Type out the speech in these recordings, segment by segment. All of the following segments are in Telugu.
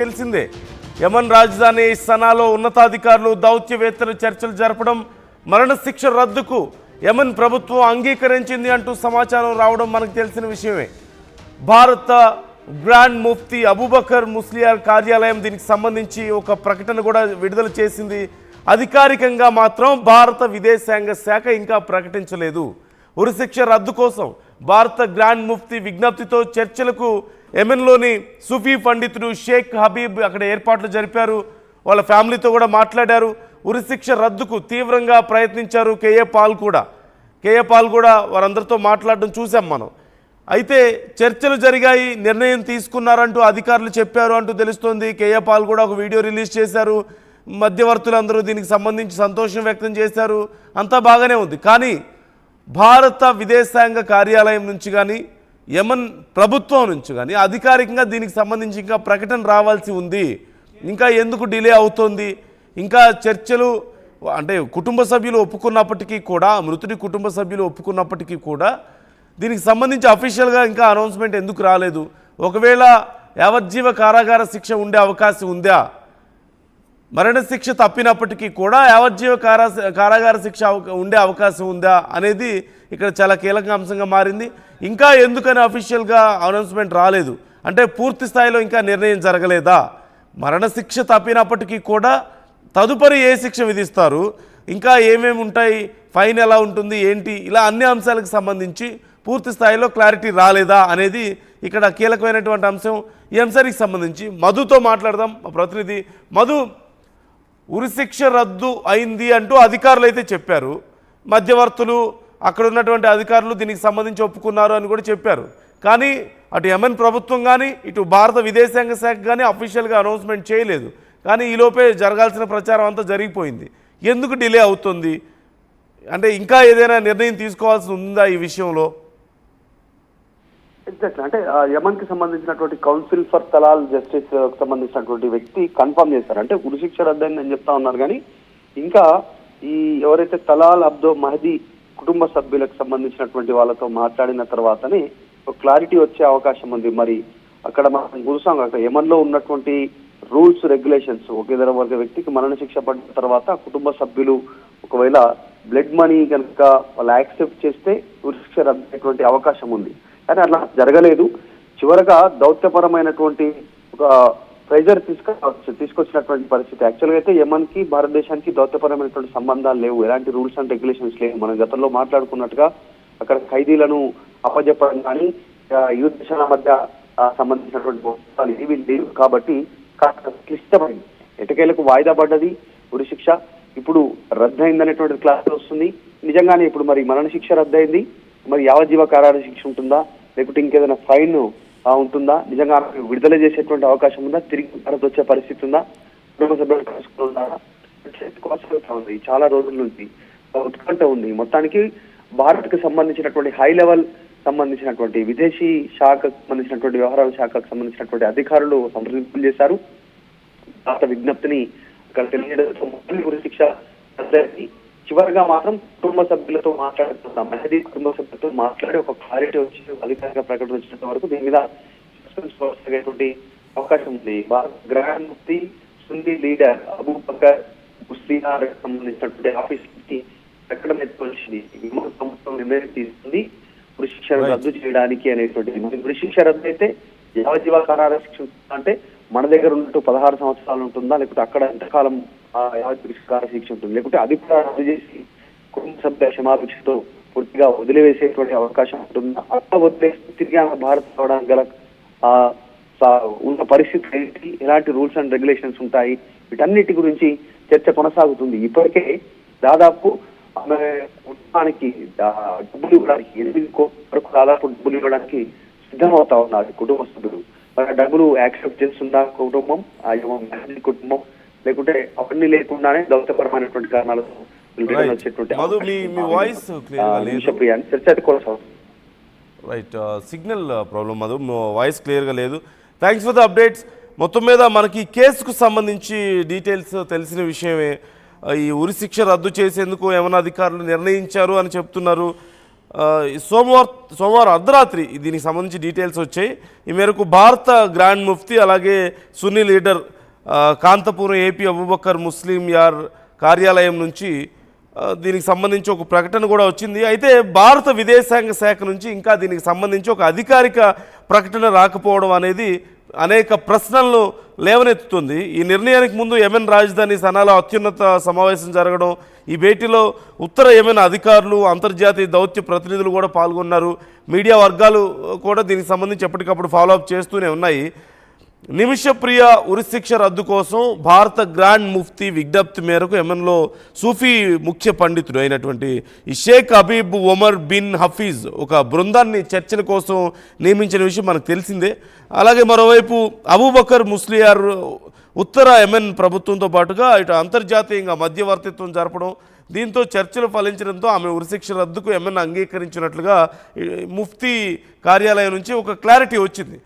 తెలిసిందే యమన్ రాజధాని సనాలో ఉన్నతాధికారులు దౌత్యవేత్తలు చర్చలు జరపడం, మరణశిక్ష రద్దుకు యమన్ ప్రభుత్వం అంగీకరించింది అంటూ సమాచారం రావడం మనకు తెలిసిన విషయమే. భారత గ్రాండ్ ముఫ్తీ అబూబకర్ ముస్లియార్ కార్యాలయం దీనికి సంబంధించి ఒక ప్రకటన కూడా విడుదల చేసింది. అధికారికంగా మాత్రం భారత విదేశాంగ శాఖ ఇంకా ప్రకటించలేదు. ఉరిశిక్ష రద్దు కోసం భారత గ్రాండ్ ముఫ్తీ విజ్ఞప్తితో చర్చలకు యెమెన్లోని సూఫీ పండితుడు షేక్ హబీబ్ అక్కడ ఏర్పాట్లు జరిపారు. వాళ్ళ ఫ్యామిలీతో కూడా మాట్లాడారు. ఉరిశిక్ష రద్దుకు తీవ్రంగా ప్రయత్నించారు. కేఏ పాల్ కూడా వారందరితో మాట్లాడడం చూసాం మనం. అయితే చర్చలు జరిగాయి, నిర్ణయం తీసుకున్నారంటూ అధికారులు చెప్పారు అంటూ తెలుస్తోంది. కేఏ పాల్ కూడా ఒక వీడియో రిలీజ్ చేశారు. మధ్యవర్తులందరూ దీనికి సంబంధించి సంతోషం వ్యక్తం చేశారు. అంతా బాగానే ఉంది. కానీ భారత విదేశాంగ కార్యాలయం నుంచి కానీ యమన్ ప్రభుత్వం నుంచి కానీ అధికారికంగా దీనికి సంబంధించి ఇంకా ప్రకటన రావాల్సి ఉంది. ఇంకా ఎందుకు డిలే అవుతోంది? ఇంకా చర్చలు అంటే కుటుంబ సభ్యులు ఒప్పుకున్నప్పటికీ కూడా, మృతుడి కుటుంబ సభ్యులు ఒప్పుకున్నప్పటికీ కూడా దీనికి సంబంధించి అఫీషియల్గా ఇంకా అనౌన్స్మెంట్ ఎందుకు రాలేదు? ఒకవేళ యావజ్జీవ కారాగార శిక్ష ఉండే అవకాశం ఉందా? మరణశిక్ష తప్పినప్పటికీ కూడా యావజ్జీవ కారాగార శిక్ష ఉండే అవకాశం ఉందా అనేది ఇక్కడ చాలా కీలక అంశంగా మారింది. ఇంకా ఎందుకని అఫీషియల్గా అనౌన్స్మెంట్ రాలేదు అంటే పూర్తి స్థాయిలో ఇంకా నిర్ణయం జరగలేదా? మరణశిక్ష తప్పినప్పటికీ కూడా తదుపరి ఏ శిక్ష విధిస్తారు, ఇంకా ఏమేమి ఉంటాయి, ఫైన్ ఎలా ఉంటుంది, ఏంటి, ఇలా అన్ని అంశాలకు సంబంధించి పూర్తి స్థాయిలో క్లారిటీ రాలేదా అనేది ఇక్కడ కీలకమైనటువంటి అంశం. ఈ అంశానికి సంబంధించి మధుతో మాట్లాడదాం. మా ప్రతినిధి మధు, ఉరిశిక్ష రద్దు అయింది అంటూ అధికారులు అయితే చెప్పారు. మధ్యవర్తులు అక్కడ ఉన్నటువంటి అధికారులు దీనికి సంబంధించి ఒప్పుకున్నారు అని కూడా చెప్పారు. కానీ అటు యెమెన్ ప్రభుత్వం కానీ ఇటు భారత విదేశాంగ శాఖ కానీ అఫీషియల్గా అనౌన్స్మెంట్ చేయలేదు. కానీ ఈలోపే జరగాల్సిన ప్రచారం అంతా జరిగిపోయింది. ఎందుకు డిలే అవుతుంది? అంటే ఇంకా ఏదైనా నిర్ణయం తీసుకోవాల్సి ఉందా ఈ విషయంలో? ఎగ్జాక్ట్లీ. అంటే యమన్ కి సంబంధించినటువంటి కౌన్సిల్ ఫర్ తలాల్ జస్టిస్ సంబంధించినటువంటి వ్యక్తి కన్ఫర్మ్ చేశారు. అంటే ఉరిశిక్ష రద్దయిందని చెప్తా ఉన్నారు. కానీ ఇంకా ఈ ఎవరైతే తలాల్ అబ్దో మహదీ కుటుంబ సభ్యులకు సంబంధించినటువంటి వాళ్ళతో మాట్లాడిన తర్వాతనే ఒక క్లారిటీ వచ్చే అవకాశం ఉంది. మరి అక్కడ మనం చూసాం, అక్కడ యమన్ లో ఉన్నటువంటి రూల్స్ రెగ్యులేషన్స్, ఒక ఇతర వ్యక్తికి మరణశిక్ష పడిన తర్వాత కుటుంబ సభ్యులు ఒకవేళ బ్లడ్ మనీ కనుక వాళ్ళు యాక్సెప్ట్ చేస్తే ఉరిశిక్ష రద్దయ్యేటువంటి అవకాశం ఉంది. కానీ అట్లా జరగలేదు. చివరగా దౌత్యపరమైనటువంటి ఒక ప్రెజర్ తీసుకొచ్చినటువంటి పరిస్థితి. యాక్చువల్గా అయితే యమన్ కి భారతదేశానికి దౌత్యపరమైనటువంటి సంబంధాలు లేవు, ఎలాంటి రూల్స్ అండ్ రెగ్యులేషన్స్ లేవు. మనం గతంలో మాట్లాడుకున్నట్టుగా అక్కడ ఖైదీలను అప్పజెప్పడం కానీ యుద్ధ దేశాల మధ్య సంబంధించినటువంటి ఇవి లేవు. కాబట్టి క్లిష్టమైంది. ఎటకేలకు వాయిదా పడ్డది ఉరిశిక్ష. ఇప్పుడు రద్దయిందనేటువంటి క్లాస్ వస్తుంది. నిజంగానే ఇప్పుడు మరి మరణశిక్ష రద్దయింది, మరి యావజ్జీవ కారాగార శిక్ష ఉంటుందా, లేకుంటే ఇంకేదైనా ఫైన్ ఉంటుందా, నిజంగా విడుదల చేసేటువంటి అవకాశం ఉందా, తిరిగి భారత్ వచ్చే పరిస్థితి ఉందా, కుటుంబ సభ్యులు కలుసుకుంటుందా ఉంది. చాలా రోజుల నుంచి ఉత్కంఠ ఉంది. మొత్తానికి భారత్ కి సంబంధించినటువంటి హై లెవెల్ సంబంధించినటువంటి విదేశీ శాఖకు సంబంధించినటువంటి వ్యవహారాల శాఖకు సంబంధించినటువంటి అధికారులు సంప్రదింపులు చేశారు. భారత విజ్ఞప్తిని అక్కడ తెలియజేయడంతో ఉరిశిక్ష రద్దయింది. చివరిగా మాత్రం కుటుంబ సభ్యులతో మాట్లాడుతున్నాం, మహదీ కుటుంబ సభ్యులతో మాట్లాడి ఒక క్లారిటీ వచ్చి అధికారిక ప్రకటన వచ్చినంత వరకు దీని మీద సస్పెన్స్ అవకాశం ఉంది. భారత గ్రాండ్ ముఫ్తీ సున్నీ లీడర్ అబూబకర్ ముస్లియార్ సంబంధించినటువంటి ఆఫీస్ కి ప్రకటన వచ్చింది. ప్రభుత్వం నిర్ణయం తీసుకుంది ఉరిశిక్ష రద్దు చేయడానికి అనేటువంటి. ఉరిశిక్ష రద్దు అయితే యావజ్జీవ కారాగార శిక్ష అంటే మన దగ్గర ఉన్నట్టు 16 సంవత్సరాలు ఉంటుందా, లేకపోతే అక్కడ ఎంతకాలం యావజ్జీవ కారాగార శిక్ష ఉంటుంది, లేకుంటే అది కూడా రద్దు చేసి కుటుంబ సభ్యుల క్షమాభిక్షతో పూర్తిగా వదిలివేసేటువంటి అవకాశం ఉంటుందా, అట్లా వదిలేసి తిరిగి భారత్ రావడానికి గల ఉన్న పరిస్థితి ఏంటి, ఎలాంటి రూల్స్ అండ్ రెగ్యులేషన్స్ ఉంటాయి, వీటన్నిటి గురించి చర్చ కొనసాగుతుంది. ఇప్పటికే దాదాపు ఆమె కుటుంబానికి డబ్బులు ఇవ్వడానికి 8 కోట్ల వరకు దాదాపు డబ్బులు ఇవ్వడానికి సిద్ధమవుతా ఉన్నారు కుటుంబ సభ్యులు. డబ్బులు యాక్సెప్ట్ చేస్తుందా కుటుంబం, కుటుంబం, లేకుంటే అవన్నీ లేకుండానే దౌత్యపరమైనటువంటి కారణాలతో right signal problem Madhu, voice క్లియర్గా లేదు. Thanks for the updates. మొత్తం మీద మనకి కేసుకు సంబంధించి డీటెయిల్స్ తెలిసిన విషయమే. ఈ ఉరిశిక్ష రద్దు చేసేందుకు ఏమైనా అధికారులు నిర్ణయించారు అని చెప్తున్నారు. సోమవారం అర్ధరాత్రి దీనికి సంబంధించి డీటెయిల్స్ వచ్చాయి. ఈ మేరకు భారత గ్రాండ్ ముఫ్తీ అలాగే సున్నీ లీడర్ కాంతపురం ఏపీ అబూబకర్ ముస్లిం యార్ కార్యాలయం నుంచి దీనికి సంబంధించి ఒక ప్రకటన కూడా వచ్చింది. అయితే భారత విదేశాంగ శాఖ నుంచి ఇంకా దీనికి సంబంధించి ఒక అధికారిక ప్రకటన రాకపోవడం అనేది అనేక ప్రశ్నలను లేవనెత్తుతుంది. ఈ నిర్ణయానికి ముందు యెమెన్ రాజధాని సనాలో అత్యున్నత సమావేశం జరగడం, ఈ భేటీలో ఉత్తర యెమెన్ అధికారులు, అంతర్జాతీయ దౌత్య ప్రతినిధులు కూడా పాల్గొన్నారు. మీడియా వర్గాలు కూడా దీనికి సంబంధించి ఎప్పటికప్పుడు ఫాలోఅప్ చేస్తూనే ఉన్నాయి. నిమిషప్రియ ఉరిశిక్ష రద్దు కోసం భారత గ్రాండ్ ముఫ్తీ విజ్ఞప్తి మేరకు యెమెన్లో సూఫీ ముఖ్య పండితుడు అయినటువంటి ఈ షేక్ హబీబ్ ఒమర్ బిన్ హఫీజ్ ఒక బృందాన్ని చర్చల కోసం నియమించిన విషయం మనకు తెలిసిందే. అలాగే మరోవైపు అబూబకర్ ముస్లియార్ ఉత్తర యెమెన్ ప్రభుత్వంతో పాటుగా ఇటు అంతర్జాతీయంగా మధ్యవర్తిత్వం జరపడం, దీంతో చర్చలు ఫలించడంతో ఆమె ఉరిశిక్ష రద్దుకు యెమెన్ అంగీకరించినట్లుగా ముఫ్తీ కార్యాలయం నుంచి ఒక క్లారిటీ వచ్చింది.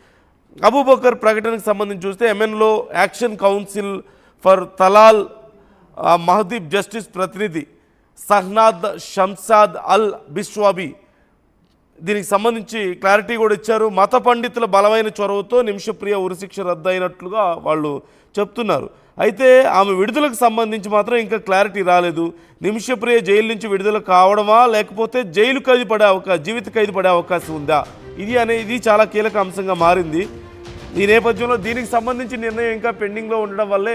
అబూబకర్ ప్రకటనకు సంబంధించి చూస్తే యెమెన్లో యాక్షన్ కౌన్సిల్ ఫర్ తలాల్ మహదీబ్ జస్టిస్ ప్రతినిధి సహ్నాద్ షంసాద్ అల్ బిస్వాబీ దీనికి సంబంధించి క్లారిటీ కూడా ఇచ్చారు. మత పండితుల బలమైన చొరవతో నిమిషప్రియ ఉరిశిక్ష రద్దు అయినట్లుగా వాళ్ళు చెప్తున్నారు. అయితే ఆమె విడుదలకు సంబంధించి మాత్రం ఇంకా క్లారిటీ రాలేదు. నిమిషప్రియ జైలు నుంచి విడుదల కావడమా లేకపోతే జైలు ఖైదు పడే జీవిత ఖైదు పడే అవకాశం ఉందా, ఇది చాలా కీలక అంశంగా మారింది. ఈ నేపథ్యంలో దీనికి సంబంధించి నిర్ణయం ఇంకా పెండింగ్లో ఉండడం వల్లే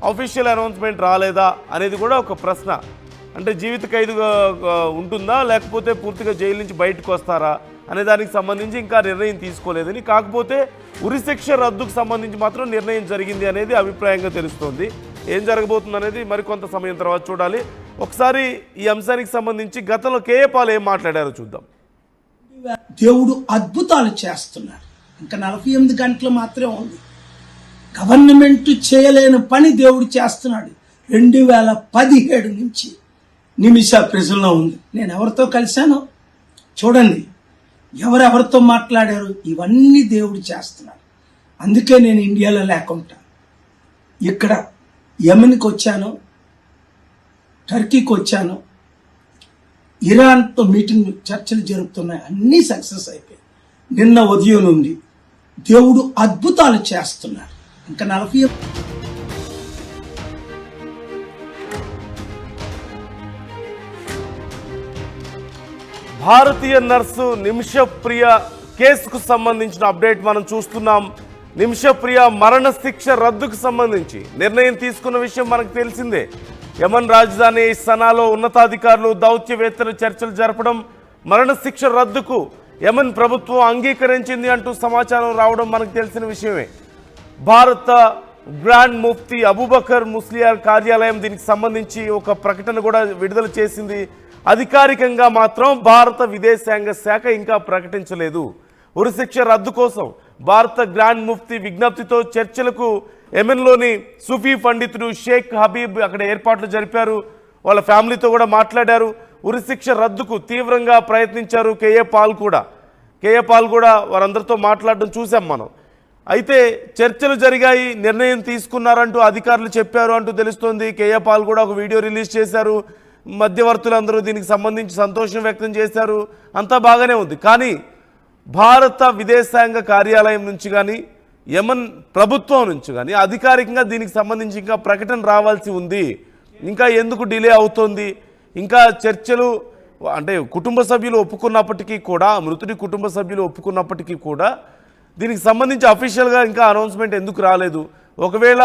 అఫీషియల్ అనౌన్స్మెంట్ రాలేదా అనేది కూడా ఒక ప్రశ్న. అంటే జీవిత ఖైదుగా ఉంటుందా లేకపోతే పూర్తిగా జైలు నుంచి బయటకు వస్తారా అనే దానికి సంబంధించి ఇంకా నిర్ణయం తీసుకోలేదని, కాకపోతే ఉరిశిక్ష రద్దుకు సంబంధించి మాత్రం నిర్ణయం జరిగింది అనేది అభిప్రాయంగా తెలుస్తోంది. ఏం జరగబోతుంది అనేది మరికొంత సమయం తర్వాత చూడాలి. ఒకసారి ఈ అంశానికి సంబంధించి గతంలో కేఏ పాల్ ఏం మాట్లాడారో చూద్దాం. దేవుడు అద్భుతాలు చేస్తున్నారు. ఇంకా 48 గంటలు మాత్రమే ఉంది. గవర్నమెంట్ చేయలేని పని దేవుడు చేస్తున్నాడు. 2017 నుంచి నిమిష ప్రెజల్లో ఉంది. నేను ఎవరితో కలిశానో చూడండి, ఎవరెవరితో మాట్లాడారు, ఇవన్నీ దేవుడు చేస్తున్నాడు. అందుకే నేను ఇండియాలో లేకుండా ఇక్కడ యెమెన్కి వచ్చాను, టర్కీకి వచ్చాను, ఇరాన్తో మీటింగ్ చర్చలు జరుగుతున్నాయి, అన్నీ సక్సెస్ అయిపోయాయి. నిన్న ఉదయం నుండి దేవుడు అద్భుతాలు చేస్తున్నారు. ఇంకా 40 భారతీయ నర్సు నిమిషప్రియ కేసుకు సంబంధించిన అప్డేట్ మనం చూస్తున్నాం. నిమిషప్రియ మరణశిక్ష రద్దుకు సంబంధించి నిర్ణయం తీసుకున్న విషయం మనకు తెలిసిందే. యెమెన్ రాజధాని సనాలో ఉన్నతాధికారులు దౌత్యవేత్తలు చర్చలు జరపడం, మరణశిక్ష రద్దుకు యెమెన్ ప్రభుత్వం అంగీకరించింది అంటూ సమాచారం రావడం మనకు తెలిసిన విషయమే. భారత గ్రాండ్ ముఫ్తీ అబూబకర్ ముస్లియార్ కార్యాలయం దీనికి సంబంధించి ఒక ప్రకటన కూడా విడుదల చేసింది. అధికారికంగా మాత్రం భారత విదేశాంగ శాఖ ఇంకా ప్రకటించలేదు. ఉరిశిక్ష రద్దు కోసం భారత గ్రాండ్ ముఫ్తీ విజ్ఞప్తితో చర్చలకు యెమెన్లోని సూఫీ పండితుడు షేక్ హబీబ్ అక్కడ ఏర్పాట్లు జరిపారు. వాళ్ళ ఫ్యామిలీతో కూడా మాట్లాడారు. ఉరిశిక్ష రద్దుకు తీవ్రంగా ప్రయత్నించారు కేఏ పాల్ కూడా వారందరితో మాట్లాడడం చూసాం మనం. అయితే చర్చలు జరిగాయి, నిర్ణయం తీసుకున్నారంటూ అధికారులు చెప్పారు అంటూ తెలుస్తోంది. కేఏ పాల్ కూడా ఒక వీడియో రిలీజ్ చేశారు. మధ్యవర్తులందరూ దీనికి సంబంధించి సంతోషం వ్యక్తం చేశారు. అంతా బాగానే ఉంది. కానీ భారత విదేశాంగ కార్యాలయం నుంచి కానీ యెమెన్ ప్రభుత్వం నుంచి కానీ అధికారికంగా దీనికి సంబంధించి ఇంకా ప్రకటన రావాల్సి ఉంది. ఇంకా ఎందుకు డిలే అవుతోంది? ఇంకా చర్చలు అంటే కుటుంబ సభ్యులు ఒప్పుకున్నప్పటికీ కూడా, మృతుడి కుటుంబ సభ్యులు ఒప్పుకున్నప్పటికీ కూడా దీనికి సంబంధించి అఫీషియల్గా ఇంకా అనౌన్స్మెంట్ ఎందుకు రాలేదు? ఒకవేళ